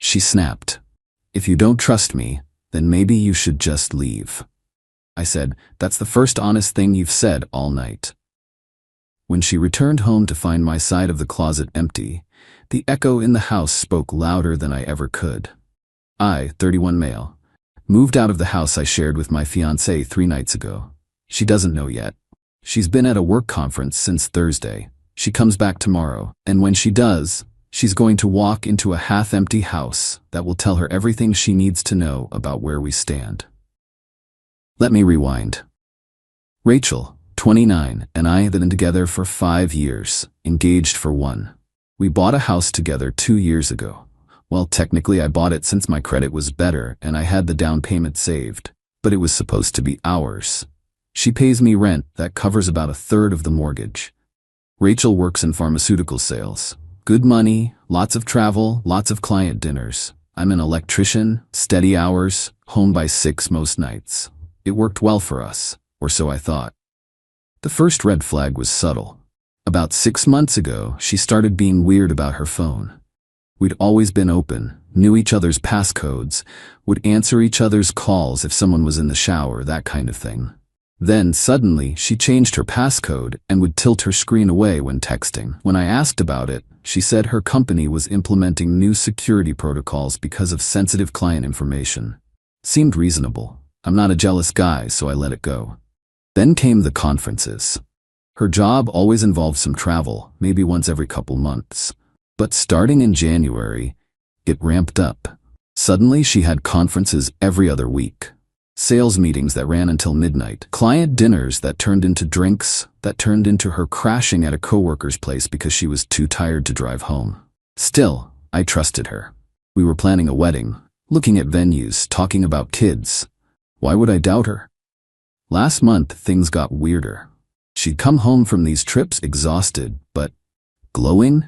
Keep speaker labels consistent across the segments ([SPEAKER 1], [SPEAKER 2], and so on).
[SPEAKER 1] She snapped. "If you don't trust me, then maybe you should just leave." I said, "That's the first honest thing you've said all night." When she returned home to find my side of the closet empty, the echo in the house spoke louder than I ever could. I, 31 male, moved out of the house I shared with my fiancée 3 nights ago. She doesn't know yet. She's been at a work conference since Thursday. She comes back tomorrow, and when she does, she's going to walk into a half-empty house that will tell her everything she needs to know about where we stand. Let me rewind. Rachel, 29, and I have been together for 5 years, engaged for 1. We bought a house together 2 years ago. Well, technically I bought it since my credit was better and I had the down payment saved, but it was supposed to be ours. She pays me rent that covers about 1/3 of the mortgage. Rachel works in pharmaceutical sales. Good money, lots of travel, lots of client dinners. I'm an electrician, steady hours, home by 6 most nights. It worked well for us, or so I thought. The first red flag was subtle. About 6 months ago, she started being weird about her phone. We'd always been open, knew each other's passcodes, would answer each other's calls if someone was in the shower, that kind of thing. Then, suddenly, she changed her passcode and would tilt her screen away when texting. When I asked about it, she said her company was implementing new security protocols because of sensitive client information. Seemed reasonable. I'm not a jealous guy, so I let it go. Then came the conferences. Her job always involved some travel, maybe once every couple months. But starting in January, it ramped up. Suddenly she had conferences every other week. Sales meetings that ran until midnight. Client dinners that turned into drinks, that turned into her crashing at a coworker's place because she was too tired to drive home. Still, I trusted her. We were planning a wedding, looking at venues, talking about kids. Why would I doubt her? Last month, things got weirder. She'd come home from these trips exhausted, but glowing?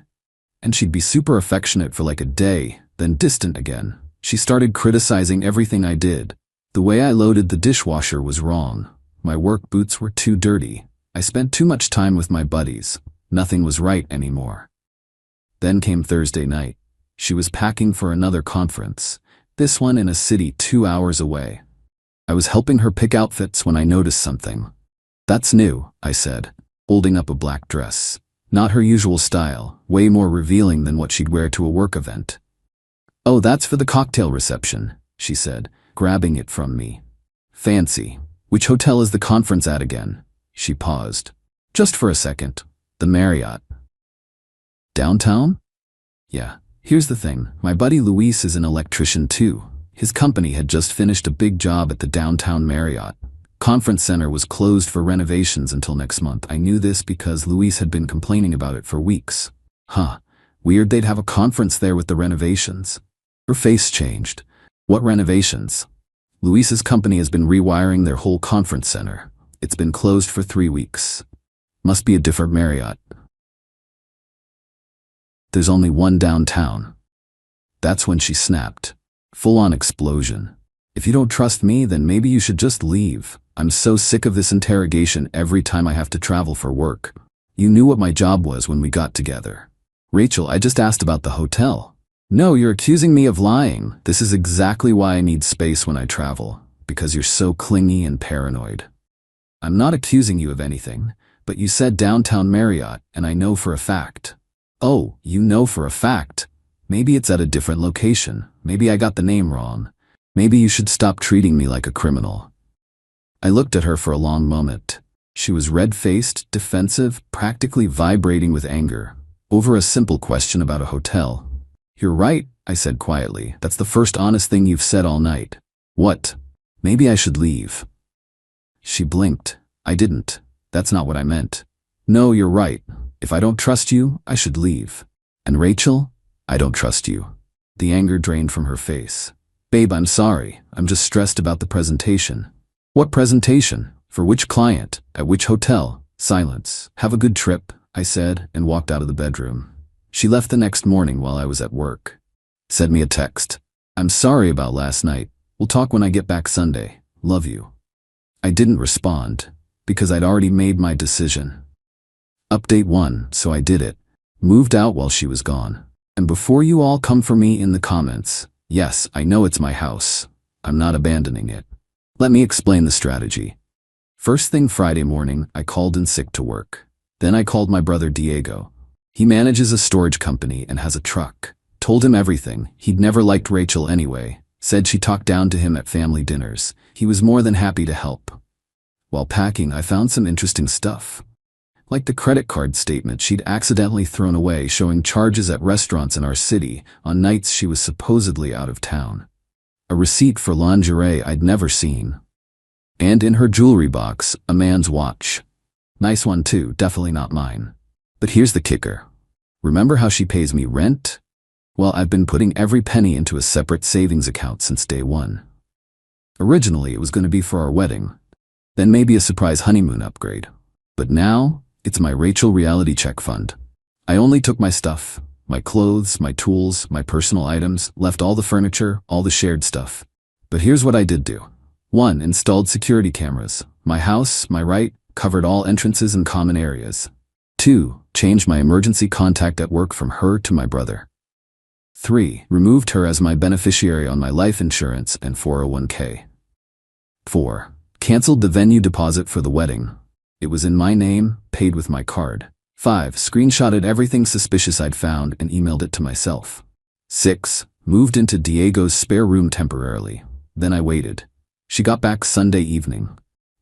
[SPEAKER 1] And she'd be super affectionate for like a day, then distant again. She started criticizing everything I did. The way I loaded the dishwasher was wrong. My work boots were too dirty. I spent too much time with my buddies. Nothing was right anymore. Then came Thursday night. She was packing for another conference, this one in a city 2 hours away. I was helping her pick outfits when I noticed something. "That's new," I said, holding up a black dress. Not her usual style, way more revealing than what she'd wear to a work event. "Oh, that's for the cocktail reception," she said, grabbing it from me. "Fancy. Which hotel is the conference at again?" She paused. "Just for a second. The Marriott." "Downtown?" "Yeah. Here's the thing. My buddy Luis is an electrician too. His company had just finished a big job at the downtown Marriott. Conference center was closed for renovations until next month. I knew this because Luis had been complaining about it for weeks. Huh. Weird they'd have a conference there with the renovations." Her face changed. "What renovations?" "Luis's company has been rewiring their whole conference center. It's been closed for 3 weeks. Must be a different Marriott. There's only one downtown." That's when she snapped. Full-on explosion. "If you don't trust me, then maybe you should just leave. I'm so sick of this interrogation every time I have to travel for work. You knew what my job was when we got together." "Rachel, I just asked about the hotel." "No, you're accusing me of lying. This is exactly why I need space when I travel, because you're so clingy and paranoid." "I'm not accusing you of anything, but you said downtown Marriott, and I know for a fact." "Oh, you know for a fact. Maybe it's at a different location. Maybe I got the name wrong. Maybe you should stop treating me like a criminal." I looked at her for a long moment. She was red-faced, defensive, practically vibrating with anger, over a simple question about a hotel. "You're right," I said quietly. "That's the first honest thing you've said all night." "What?" "Maybe I should leave." She blinked. "I didn't. That's not what I meant." "No, you're right. If I don't trust you, I should leave." "And Rachel, I don't trust you." The anger drained from her face. "Babe, I'm sorry. I'm just stressed about the presentation." "What presentation? For which client? At which hotel?" Silence. "Have a good trip," I said, and walked out of the bedroom. She left the next morning while I was at work. Sent me a text. "I'm sorry about last night. We'll talk when I get back Sunday. Love you." I didn't respond, because I'd already made my decision. Update 1, so I did it. Moved out while she was gone. And before you all come for me in the comments, yes, I know it's my house. I'm not abandoning it. Let me explain the strategy. First thing Friday morning, I called in sick to work. Then I called my brother Diego. He manages a storage company and has a truck. Told him everything. He'd never liked Rachel anyway. Said she talked down to him at family dinners. He was more than happy to help. While packing, I found some interesting stuff. Like the credit card statement she'd accidentally thrown away showing charges at restaurants in our city on nights she was supposedly out of town. A receipt for lingerie I'd never seen. And in her jewelry box, a man's watch. Nice one too, definitely not mine. But here's the kicker. Remember how she pays me rent? Well, I've been putting every penny into a separate savings account since day one. Originally, it was going to be for our wedding, then maybe a surprise honeymoon upgrade. But now, it's my Rachel reality check fund. I only took my stuff, my clothes, my tools, my personal items, left all the furniture, all the shared stuff. But here's what I did do. 1. Installed security cameras. My house, my right, covered all entrances and common areas. 2. Changed my emergency contact at work from her to my brother. 3. Removed her as my beneficiary on my life insurance and 401k. 4. Canceled the venue deposit for the wedding. It was in my name, paid with my card. 5. Screenshotted everything suspicious I'd found and emailed it to myself. 6. Moved into Diego's spare room temporarily. Then I waited. She got back Sunday evening.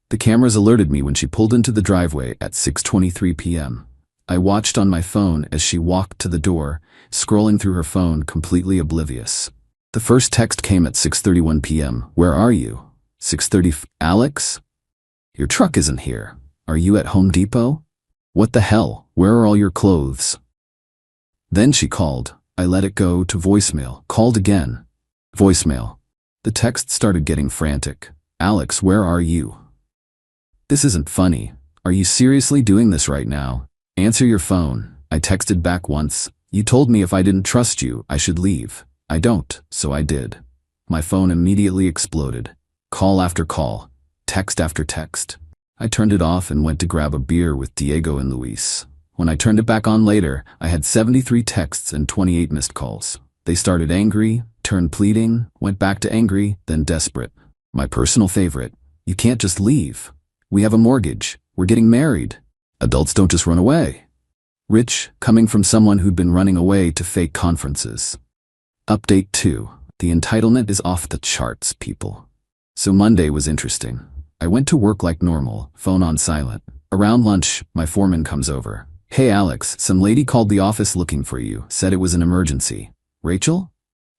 [SPEAKER 1] The cameras alerted me when she pulled into the driveway at 6:23 p.m. I watched on my phone as she walked to the door, scrolling through her phone completely oblivious. The first text came at 6:31 p.m. Where are you? 6:30. Alex? Your truck isn't here. Are you at Home Depot? What the hell? Where are all your clothes? Then she called. I let it go to voicemail. Called again. Voicemail. The text started getting frantic. Alex, where are you? This isn't funny. Are you seriously doing this right now? Answer your phone. I texted back once. You told me if I didn't trust you, I should leave. I don't, so I did. My phone immediately exploded. Call after call. Text after text. I turned it off and went to grab a beer with Diego and Luis. When I turned it back on later, I had 73 texts and 28 missed calls. They started angry, turned pleading, went back to angry, then desperate. My personal favorite. You can't just leave. We have a mortgage. We're getting married. Adults don't just run away. Rich, coming from someone who'd been running away to fake conferences. Update 2. The entitlement is off the charts, people. So Monday was interesting. I went to work like normal, phone on silent. Around lunch, my foreman comes over. Hey Alex, some lady called the office looking for you, said it was an emergency. Rachel?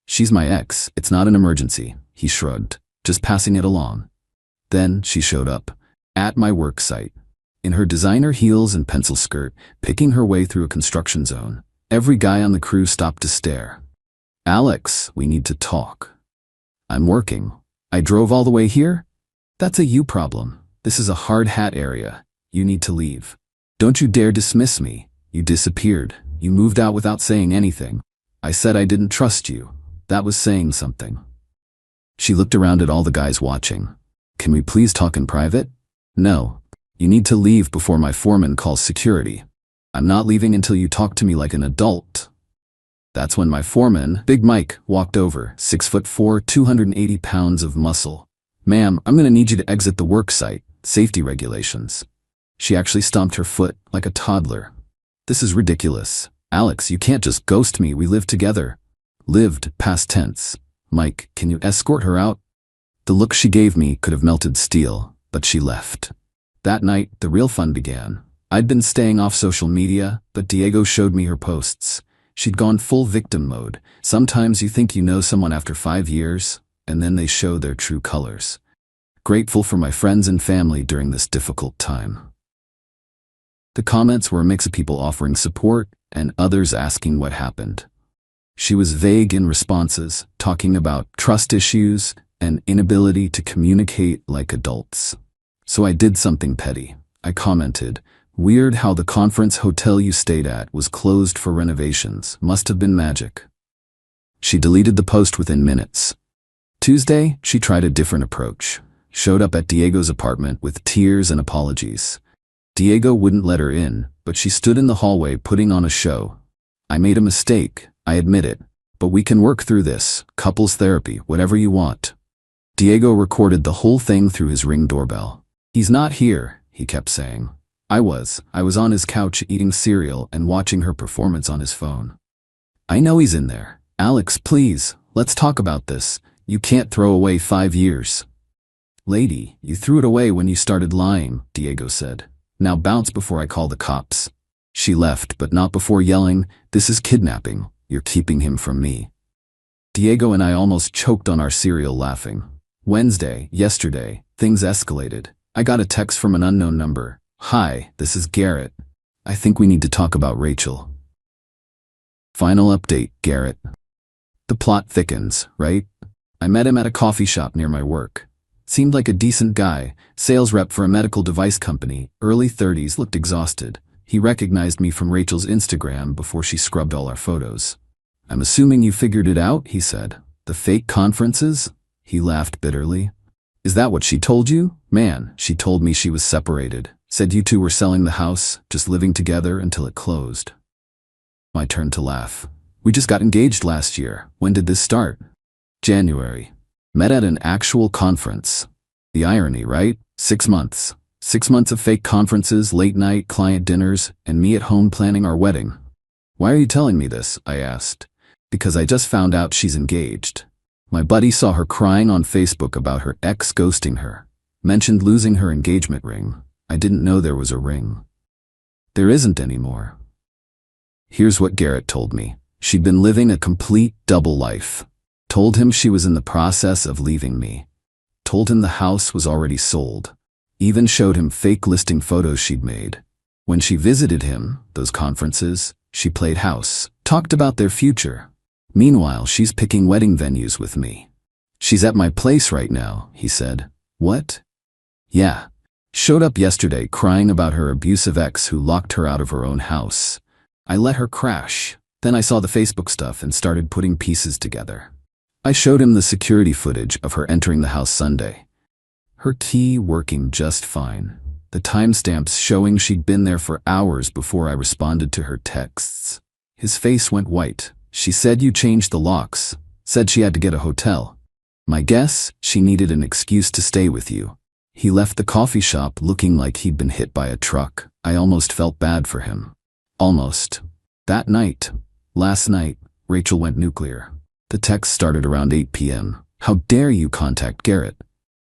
[SPEAKER 1] She's my ex, it's not an emergency. He shrugged, just passing it along. Then she showed up, at my work site, in her designer heels and pencil skirt, picking her way through a construction zone. Every guy on the crew stopped to stare. Alex, we need to talk. I'm working. I drove all the way here? That's a you problem. This is a hard hat area. You need to leave. Don't you dare dismiss me. You disappeared. You moved out without saying anything. I said I didn't trust you. That was saying something. She looked around at all the guys watching. Can we please talk in private? No. You need to leave before my foreman calls security. I'm not leaving until you talk to me like an adult. That's when my foreman, Big Mike, walked over, 6'4", 280 pounds of muscle. Ma'am, I'm gonna need you to exit the work site. Safety regulations. She actually stomped her foot like a toddler. This is ridiculous. Alex, you can't just ghost me. We live together. Lived, past tense. Mike, can you escort her out? The look she gave me could have melted steel, but she left. That night, the real fun began. I'd been staying off social media, but Diego showed me her posts. She'd gone full victim mode. Sometimes you think you know someone after 5 years, and then they show their true colors. Grateful for my friends and family during this difficult time. The comments were a mix of people offering support and others asking what happened. She was vague in responses, talking about trust issues and inability to communicate like adults. So I did something petty. I commented, "Weird how the conference hotel you stayed at was closed for renovations. Must have been magic." She deleted the post within minutes. Tuesday, she tried a different approach. Showed up at Diego's apartment with tears and apologies. Diego wouldn't let her in, but she stood in the hallway putting on a show. I made a mistake. I admit it, but we can work through this, couples therapy, whatever you want. Diego recorded the whole thing through his Ring doorbell. He's not here, he kept saying. I was on his couch eating cereal and watching her performance on his phone. I know he's in there. Alex, please, let's talk about this. You can't throw away 5 years. Lady, you threw it away when you started lying, Diego said. Now bounce before I call the cops. She left, but not before yelling, "This is kidnapping. You're keeping him from me." Diego and I almost choked on our cereal laughing. Wednesday, yesterday, things escalated. I got a text from an unknown number. "Hi, this is Garrett. I think we need to talk about Rachel." Final update, Garrett. The plot thickens, right? I met him at a coffee shop near my work. Seemed like a decent guy, sales rep for a medical device company, early 30s, looked exhausted. He recognized me from Rachel's Instagram before she scrubbed all our photos. "I'm assuming you figured it out," he said. "The fake conferences?" He laughed bitterly. "Is that what she told you?" "Man, she told me she was separated. Said you two were selling the house, just living together until it closed." My turn to laugh. "We just got engaged last year. When did this start?" "January. Met at an actual conference." The irony, right? 6 months. 6 months of fake conferences, late night client dinners, and me at home planning our wedding. "Why are you telling me this?" I asked. "Because I just found out she's engaged. My buddy saw her crying on Facebook about her ex ghosting her. Mentioned losing her engagement ring. I didn't know there was a ring. There isn't anymore." Here's what Garrett told me. She'd been living a complete double life. Told him she was in the process of leaving me. Told him the house was already sold. Even showed him fake listing photos she'd made. When she visited him, those conferences, she played house, talked about their future. Meanwhile, she's picking wedding venues with me. "She's at my place right now," he said. "What?" "Yeah. Showed up yesterday crying about her abusive ex who locked her out of her own house. I let her crash. Then I saw the Facebook stuff and started putting pieces together. I showed him the security footage of her entering the house Sunday. Her tea working just fine. The timestamps showing she'd been there for hours before I responded to her texts. His face went white. She said you changed the locks. Said she had to get a hotel. My guess, she needed an excuse to stay with you." He left the coffee shop looking like he'd been hit by a truck. I almost felt bad for him. Almost. That night, last night, Rachel went nuclear. The text started around 8 p.m. "How dare you contact Garrett?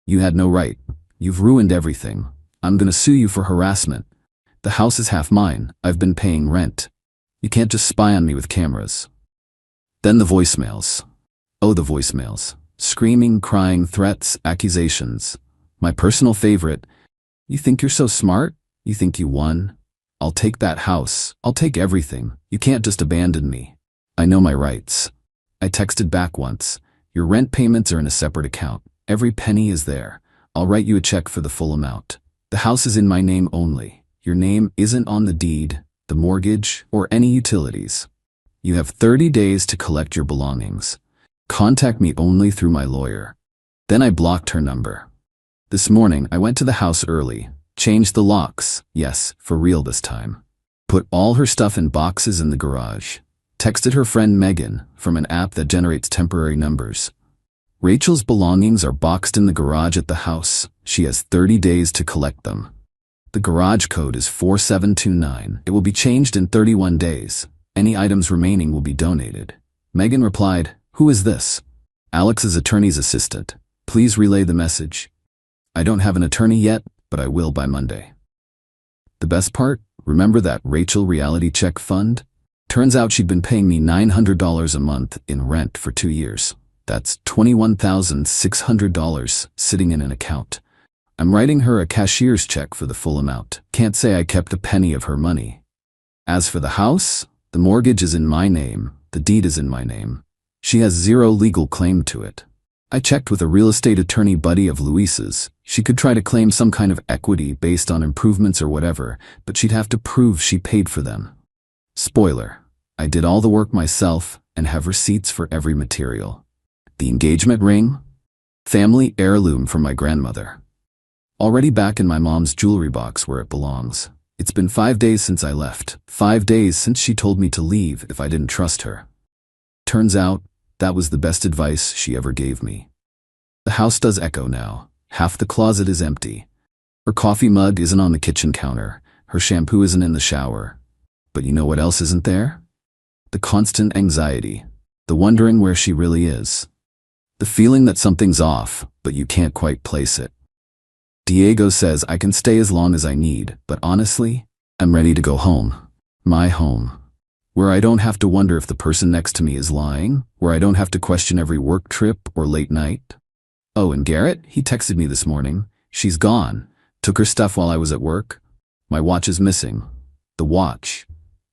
[SPEAKER 1] You had no right. You've ruined everything. I'm gonna sue you for harassment. The house is half mine. I've been paying rent. You can't just spy on me with cameras." Then the voicemails. Oh, the voicemails. Screaming, crying, threats, accusations. My personal favorite. "You think you're so smart? You think you won? I'll take that house. I'll take everything. You can't just abandon me. I know my rights." I texted back once. "Your rent payments are in a separate account. Every penny is there. I'll write you a check for the full amount. The house is in my name only. Your name isn't on the deed, the mortgage, or any utilities. You have 30 days to collect your belongings. Contact me only through my lawyer." Then I blocked her number. This morning, I went to the house early. Changed the locks. Yes, for real this time. Put all her stuff in boxes in the garage. Texted her friend Megan from an app that generates temporary numbers. Rachel's belongings are boxed in the garage at the house. She has 30 days to collect them. The garage code is 4729. It will be changed in 31 days. Any items remaining will be donated. Megan replied, "Who is this?" "Alex's attorney's assistant. Please relay the message. I don't have an attorney yet, but I will by Monday." The best part? Remember that Rachel reality check fund? Turns out she'd been paying me $900 a month in rent for 2 years. That's $21,600 sitting in an account. I'm writing her a cashier's check for the full amount. Can't say I kept a penny of her money. As for the house, the mortgage is in my name. The deed is in my name. She has zero legal claim to it. I checked with a real estate attorney buddy of Luis's. She could try to claim some kind of equity based on improvements or whatever, but she'd have to prove she paid for them. Spoiler, I did all the work myself and have receipts for every material. The engagement ring? Family heirloom from my grandmother. Already back in my mom's jewelry box where it belongs. It's been 5 days since I left. 5 days since she told me to leave if I didn't trust her. Turns out, that was the best advice she ever gave me. The house does echo now. Half the closet is empty. Her coffee mug isn't on the kitchen counter. Her shampoo isn't in the shower. But you know what else isn't there? The constant anxiety. The wondering where she really is. The feeling that something's off, but you can't quite place it. Diego says I can stay as long as I need, but honestly, I'm ready to go home. My home. Where I don't have to wonder if the person next to me is lying, where I don't have to question every work trip or late night. Oh, and Garrett, he texted me this morning. She's gone. Took her stuff while I was at work. My watch is missing. The watch.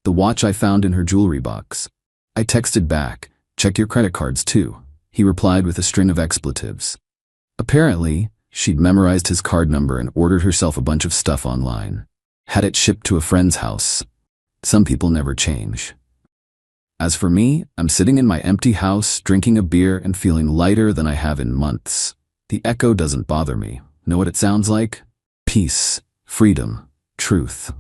[SPEAKER 1] The watch I found in her jewelry box. I texted back, check your credit cards too. He replied with a string of expletives. Apparently, she'd memorized his card number and ordered herself a bunch of stuff online. Had it shipped to a friend's house. Some people never change. As for me, I'm sitting in my empty house, drinking a beer and feeling lighter than I have in months. The echo doesn't bother me. Know what it sounds like? Peace, freedom, truth.